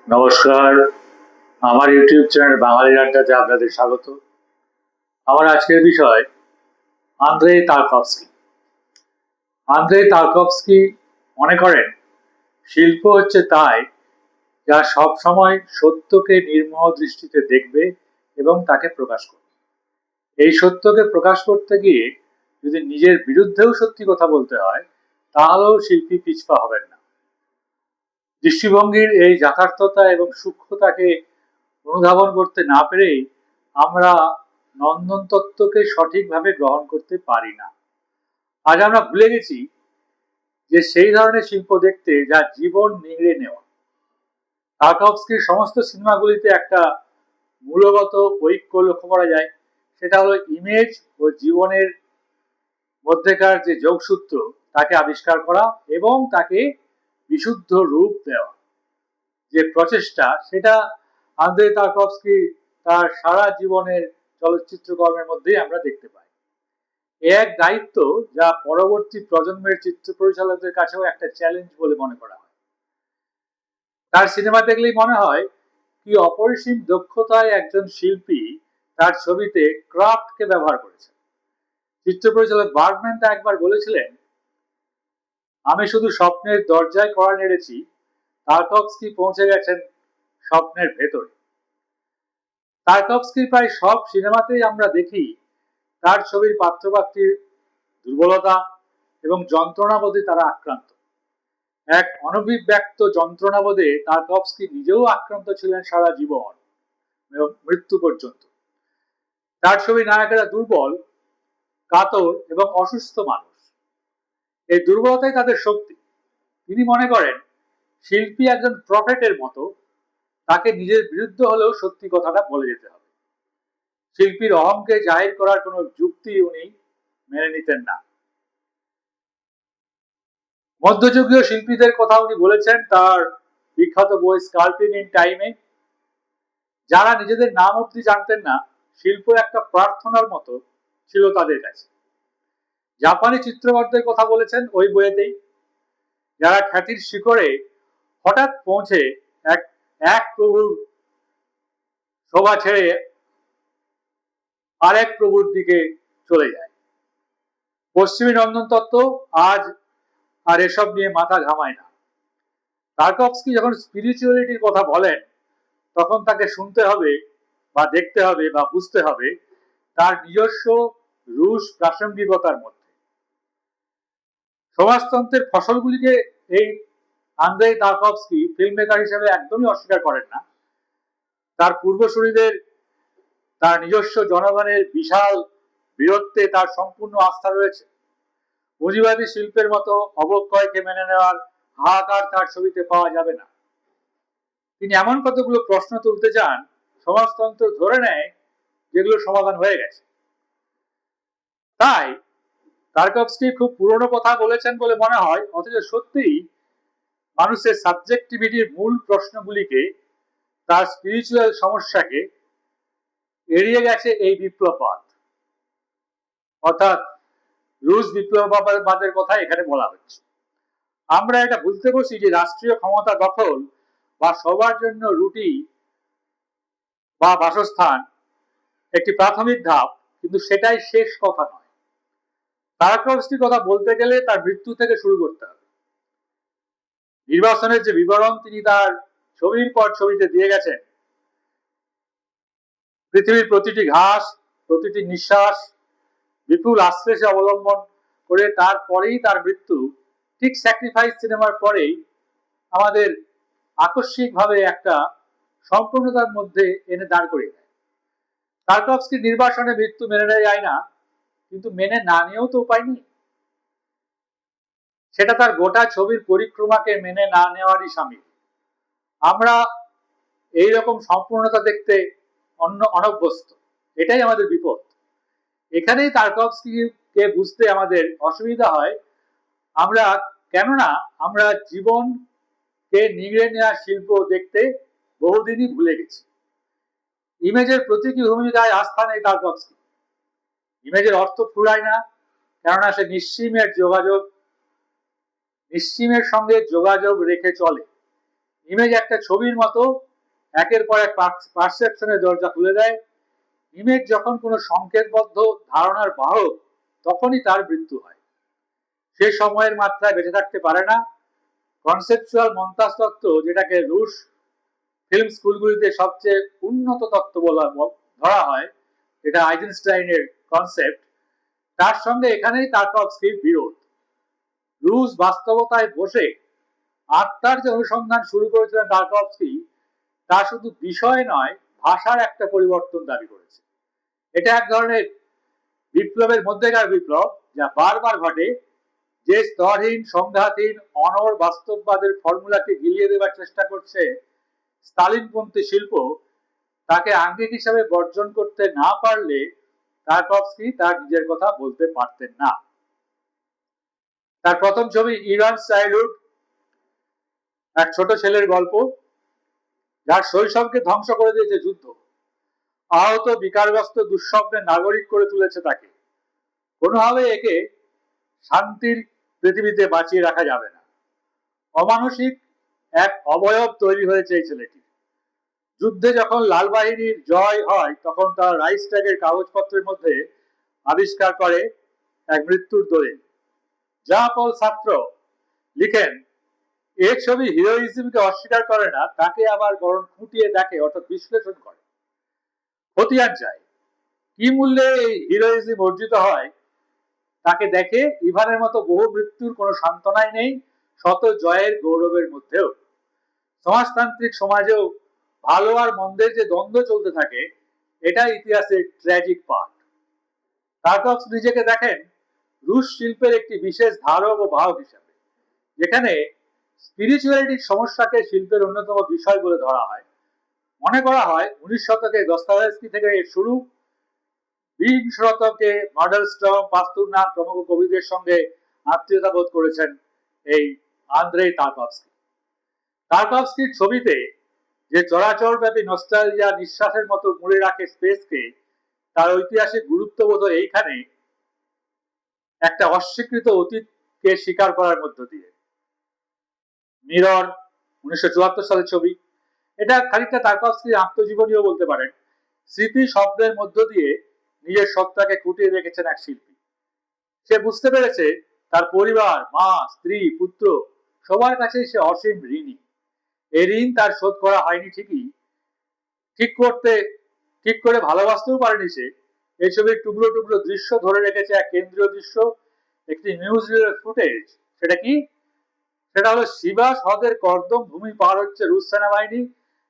নমস্কার। আমার YouTube channel বাঙালির আড্ডাতে আপনাদের স্বাগত। আমার আজকের বিষয় আন্দ্রেই তারকভস্কি। আন্দ্রেই তারকভস্কি মনে করেন শিল্প হচ্ছে তাই যা সব সময় সত্যকে নির্মোহ দৃষ্টিতে দেখবে এবং তাকে প্রকাশ করবে। এই সত্যকে প্রকাশ করতে গিয়ে যদি নিজের বিরুদ্ধেও সত্যি কথা বলতে হয়, তাহলেও শিল্পী পিছপা হবেন না। দৃষ্টিভঙ্গির এই যথার্থতা এবং সূক্ষ্মতাকে অনুধাবন করতে না পেরেই আমরা নন্দন তত্ত্বকে সঠিকভাবে গ্রহণ করতে পারি না। আজ আমরা ভুলে গেছি যে সেই ধরনের শিল্প দেখতে যা জীবন নিংড়ে নেওয়া। তারকভস্কির সমস্ত সিনেমাগুলিতে একটা মূলগত ঐক্য লক্ষ্য করা যায়। সেটা হলো ইমেজ ও জীবনের মধ্যেকার যে যোগসূত্র তাকে আবিষ্কার করা এবং তাকে বিশুদ্ধ রূপ দেওয়া। যে প্রচেষ্টা, সেটা আন্দ্রেই তারকভস্কি তার সারা জীবনের চলচ্চিত্র কর্মের মধ্যেই আমরা দেখতে পাই। এক দায়িত্ব যা পরবর্তী প্রজন্মের চিত্র পরিচালকদের কাছেও একটা চ্যালেঞ্জ বলে মনে করা হয়। তার সিনেমা দেখলেই মনে হয় কি অপরিসীম দক্ষতায় একজন শিল্পী তার ছবিতে ক্রাফটকে ব্যবহার করেছেন। চিত্র পরিচালক বার্গম্যান তা একবার বলেছিলেন, আমি শুধু স্বপ্নের দরজায় কড়া নেড়েছি, তারকভস্কি পৌঁছে গেছেন স্বপ্নের ভেতরে। তারকভস্কির প্রায় সব সিনেমাতেই আমরা দেখি তার ছবির পাত্রপাত্রীর দুর্বলতা এবং যন্ত্রণাবোধে তারা আক্রান্ত। এক অনভিব্যক্ত যন্ত্রণাবোধে তারকভস্কি নিজেও আক্রান্ত ছিলেন সারা জীবন এবং মৃত্যু পর্যন্ত। তার ছবির নায়কেরা দুর্বল, কাতর এবং অসুস্থ মানুষ। এই দুর্বলতাই তাদের শক্তি। তিনি মনে করেন শিল্পী একজন প্রফেটের মতো, তাকে নিজের বিরুদ্ধে হলেও সত্যি কথাটা বলে যেতে হবে। শিল্পীর অহংকে জাহির করার কোনো যুক্তি উনি মেনে নিতেন না। মধ্যযুগীয় শিল্পীদের কথা উনি বলেছেন তার বিখ্যাত বই স্কাল্পটিং ইন টাইমে। যারা নিজেদের নাম অব্দি জানতেন না, শিল্প একটা প্রার্থনার মতো ছিল তাদের কাছে। জাপানি চিত্রকরদের কথা বলেছেন ওই বইয়েতেই, যারা খ্যাতির শিখরে হঠাৎ পৌঁছে এক এক প্রভুর শোভা ছেড়ে আরেক প্রভুর দিকে চলে যায়। পশ্চিমী নন্দন তত্ত্ব আজ আর এসব নিয়ে মাথা ঘামায় না। তারকভস্কি যখন স্পিরিচুয়ালিটির কথা বলেন, তখন তাকে শুনতে হবে বা দেখতে হবে বা বুঝতে হবে তার নিজস্ব রুশ প্রাসঙ্গিকতার মধ্যে। সমাজতন্ত্রের ফসলগুলিকে এই আন্দ্রেই তারকভস্কি ফিল্ম মেকার হিসেবে একদমই অস্বীকার করেন না। তার পূর্বসূরীদের, তার নিজস্ব জনগণের বিশাল বীরত্বে তার সম্পূর্ণ আস্থা রয়েছে। পুঁজিবাদী শিল্পের মতো অবক্ষয়কে মেনে নেওয়ার হাহাকার তার ছবিতে পাওয়া যাবে না। তিনি এমন কতগুলো প্রশ্ন তুলতে চান সমাজতন্ত্র ধরে নেয় যেগুলো সমাধান হয়ে গেছে। তাই তারকভস্কি খুব পুরনো কথা বলেছেন বলে মনে হয়, অথচ সত্যিই মানুষের সাবজেক্টিভিটির মূল প্রশ্নগুলিকে, তার স্পিরিচুয়াল সমস্যাকে এড়িয়ে গেছে এই বিপ্লববাদ, অর্থাৎ রুশ বিপ্লববাদের কথা এখানে বলা হচ্ছে। আমরা এটা বুঝতে বসি যে রাষ্ট্রীয় ক্ষমতা দখল বা সবার জন্য রুটি বা বাসস্থান একটি প্রাথমিক ধাপ, কিন্তু সেটাই শেষ কথা নয়। তারকভস্কির কথা বলতে গেলে তার মৃত্যু থেকে শুরু করতে হবে। নির্বাসনের যে বিবরণ তিনি তার ছবির পর ছবিতে দিয়ে গেছেন, পৃথিবীর প্রতিটি ঘাস, প্রতিটি নিঃশ্বাস বিপুল আশ্লেষে অবলম্বন করে তারপরেই তার মৃত্যু, ঠিক স্যাক্রিফাইস সিনেমার পরেই আমাদের আকস্মিকভাবে একটা সম্পূর্ণতার মধ্যে এনে দাঁড় করিয়ে দেয়। তারকভস্কির নির্বাসনে মৃত্যু মেনে নেওয়া যায় না, কিন্তু মেনে না নিয়েও তো উপায় নেই। সেটা তার গোটা ছবির পরিক্রমাকে মেনে না নেওয়ারই সামিল। আমরা এইরকম সম্পূর্ণতা দেখতে অনভ্যস্ত, এটাই আমাদের বিপদ। এখানেই তারকভস্কিকে বুঝতে আমাদের অসুবিধা হয়। আমরা কেননা আমরা জীবনকে নিংড়ে নেওয়া শিল্প দেখতে বহুদিনই ভুলে গেছি। ইমেজের প্রতীকী ভূমিকায় আস্থা নেই তারকভস্কি। ইমেজের অর্থ ফুরায় না, কেননা সে নিশ্চিমের সঙ্গে যোগাযোগ রেখে চলে। ইমেজ একটা ছবির মতো একের পর এক পারসেপশনের দরজা খুলে দেয়। ইমেজ যখন কোনো সংকেতবদ্ধ ধারণার বাহক, তখনই তার মৃত্যু হয়। সে সময়ের মাত্রায় বেঁচে থাকতে পারে না। কনসেপচুয়াল মন্তাজ তত্ত্ব, যেটাকে রুশ ফিল্ম স্কুলগুলিতে সবচেয়ে উন্নত তত্ত্ব বলা ধরা হয়, এটা আইনস্টাইনের কনসেপ্ট, তার সঙ্গে এখানেই তারকভস্কির বিরোধ। রুশ বাস্তবতায় বসে আত্মার যে অনুসন্ধান শুরু করেছিলেন তারকভস্কি, তা শুধু বিষয় নয়, ভাষার একটা পরিবর্তন দাবি করেছে। এটা এক ধরনের বিপ্লবের মধ্যেকার বিপ্লব, যা বারবার ঘটে। যে স্তরহীন, সংঘাতহীন, অনড় বাস্তববাদের ফর্মুলাকে গিলিয়ে দেবার চেষ্টা করছে স্তালিনপন্থী শিল্প, তাকে আঙ্গিক হিসাবে বর্জন করতে না পারলে তারকভস্কি তার নিজের কথা বলতে পারতেন না। তার প্রথম ছবি ইরান চাইল্ডহুড, এক ছোট ছেলের গল্প যার শৈশবকে ধ্বংস করে দিয়েছে যুদ্ধ। আহত, বিকারগ্রস্ত, দুঃস্বপ্নের নাগরিক করে তুলেছে তাকে। কোনোভাবে একে শান্তির পৃথিবীতে বাঁচিয়ে রাখা যাবে না। অমানসিক এক অবয়ব তৈরি হয়েছে এই ছেলেটি। যুদ্ধে যখন লাল বাহিনীর জয় হয়, তখন তার রাইসট্যাগের কাগজপত্রের মধ্যে আবিষ্কার করে এক মৃত্যুর দলিল। যা পল ছাত্র লিখেন, এর ছবি হিরোইজমকে অস্বীকার করে না, তাকে আবার বরং খুঁটিয়ে দেখে, অর্থাৎ বিশ্লেষণ করে, খতিয়ান চায়। কি মূল্যে এই হিরোইজম অর্জিত হয় তাকে দেখে। ইভানের মতো বহু মৃত্যুর কোনো সান্ত্বনাই নেই শত জয়ের গৌরবের মধ্যেও। সমাজতান্ত্রিক সমাজেও ভালো আর মন্দের যে দ্বন্দ্ব চলতে থাকে, এটা ইতিহাসের ট্র্যাজিক পার্ট। তারকভস্কি নিজেকে দেখেন রুশ শিল্পের একটি বিশেষ ধারক ও বাহক হিসাবে, যেখানে স্পিরিচুয়ালিটির সমস্যাকে শিল্পের অন্যতম বিষয় বলে ধরা হয়। মনে করা হয় 19 শতকে দস্তয়েভস্কি থেকে এর শুরু। 20 শতকে মডেলস্টম, পাস্তুরনাক প্রমুখ কবিদের সঙ্গে আত্মীয়তা বোধ করেছেন এই আন্দ্রেই তারকভস্কি। তারকভস্কির ছবিতে যে চরাচরব্যাপী নস্টালজিয়া নিঃশ্বাসের মতো মুড়ে রাখে স্পেসকে, তার ঐতিহাসিক গুরুত্ববোধ এইখানে একটা অস্বীকৃত অতীতকে স্বীকার করার মধ্য দিয়ে। মিরর 1974 সালের ছবি। এটা খানিকটা তারকভস্কির আত্মজীবনীও বলতে পারেন। স্মৃতি শব্দের মধ্য দিয়ে নিজের সত্তাকে ফুটিয়ে রেখেছেন এক শিল্পী। সে বুঝতে পেরেছে তার পরিবার, মা, স্ত্রী, পুত্র, সবার কাছে সে অসীম ঋণী। এই ঋণ তার শোধ করা হয়নি ঠিকই, ঠিক করে ভালোবাসতেও পারেনি সে। এই ছবির টুকরো টুকরো দৃশ্য ধরে রেখেছে এক কেন্দ্রীয় দৃশ্য, একটি নিউজ রিলের ফুটেজ। সেটা কি? সেটা হলো শিবাস হ্রদের কর্দম ভূমি পার হচ্ছে রুশ সেনাবাহিনী,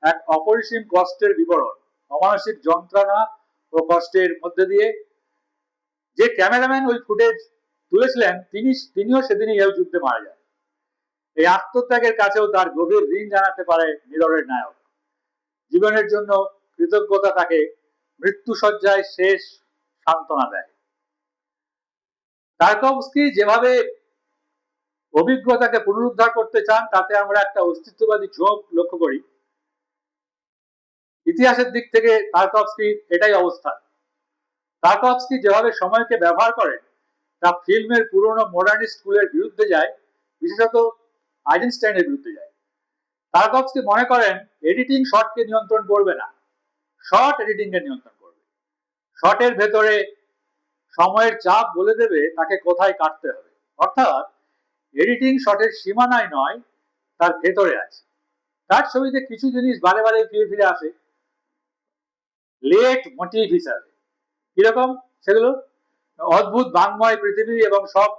এক অপরিসীম কষ্টের বিবরণ। অমানসিক যন্ত্রণা ও কষ্টের মধ্যে দিয়ে যে ক্যামেরাম্যান ওই ফুটেজ তুলেছিলেন, তিনিও সেদিনই এই যুদ্ধে মারা যান। এই আত্মত্যাগের কাছেও তার গভীর ঋণ জানাতে পারে মিররের নায়ক। জীবনের জন্য কৃতজ্ঞতা তাকে মৃত্যুসজ্জায় শেষ সান্ত্বনা দেয়। তারকভস্কি যেভাবে অভিজ্ঞতাকে পুনরুদ্ধার করতে চান, তাতে আমরা একটা অস্তিত্ববাদী ঝোঁক লক্ষ্য করি। ইতিহাসের দিক থেকে তারকভস্কির এটাই অবস্থান। তারকভস্কি যেভাবে সময়কে ব্যবহার করেন, তা ফিল্মের পুরনো মডার্নিস্ট স্কুলের বিরুদ্ধে যায়, বিশেষত আইনস্টাইনের বিরুদ্ধে যায়। তারকভস্কি মনে করেন এডিটিং শটকে নিয়ন্ত্রণ করবে না, শট এডিটিং কে নিয়ন্ত্রণ করবে। শটের ভেতরে সময়ের চাপ বলে দেবে তাকে কোথায় কাটতে হবে। অর্থাৎ এডিটিং শটের সীমানায় নয়, তার ভেতরে আছে। তার ছবিতে কিছু জিনিস বারে বারে ফিরে ফিরে আসে লেট মোটিভ হিসাবে। কিরকম সেগুলো? অদ্ভুত বাংময় পৃথিবী, এবং সব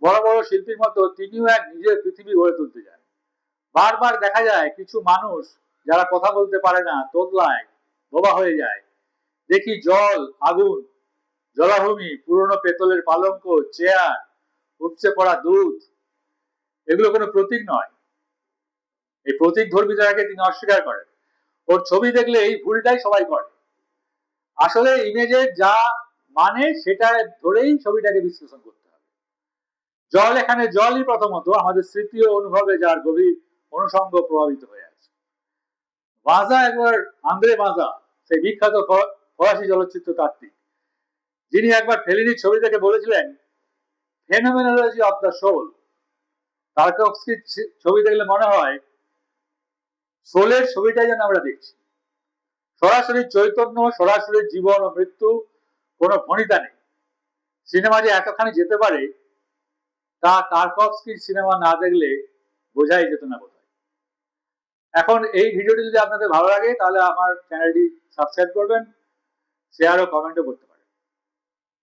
বড় বড় শিল্পীর মতো তিনিও এক নিজের পৃথিবী গড়ে তুলতে চান। বারবার দেখা যায় কিছু মানুষ যারা কথা বলতে পারে না, তোতলায়, বোবা হয়ে যায়। দেখি জল, আগুন, জলাভূমি, পুরনো পেতলের পালঙ্ক, চেয়ার, উপচে পড়া দুধ। এগুলো কোনো প্রতীক নয়। এই প্রতীক ধর্মীতাকে তিনি অস্বীকার করেন। ওর ছবি দেখলে এই ভুলটাই সবাই করে। আসলে ইমেজের যা মানে সেটা ধরেই ছবিটাকে বিশ্লেষণ করতে হবে। জল, এখানে জলই প্রথমত আমাদের স্মৃতি ও অনুভবে যার গভীর অনুষঙ্গ প্রভাবিত হয়ে আছে। মাজা একবার, আন্দ্রে মাজা, সেই বিখ্যাত ফরাসি চলচ্চিত্র তাত্ত্বিক, যিনি একবার ফেলিনির ছবি থেকে বলেছিলেন ফেনোমেনোলজি অফ দ্য সোল। তারকভস্কির ছবি দেখলে মনে হয় সোলের ছবিটাই যেন আমরা দেখছি। সরাসরি চৈতন্য, সরাসরি জীবন ও মৃত্যু, কোনো ভনিতা নেই। সিনেমা যে এতখানি যেতে পারে তা টার্কভস্কির সিনেমা না দেখলে বোঝাই যেত না বোধহয়। এখন এই ভিডিওটি যদি আপনাদের ভালো লাগে তাহলে আমার চ্যানেলটি সাবস্ক্রাইব করবেন, শেয়ার ও কমেন্টও করতে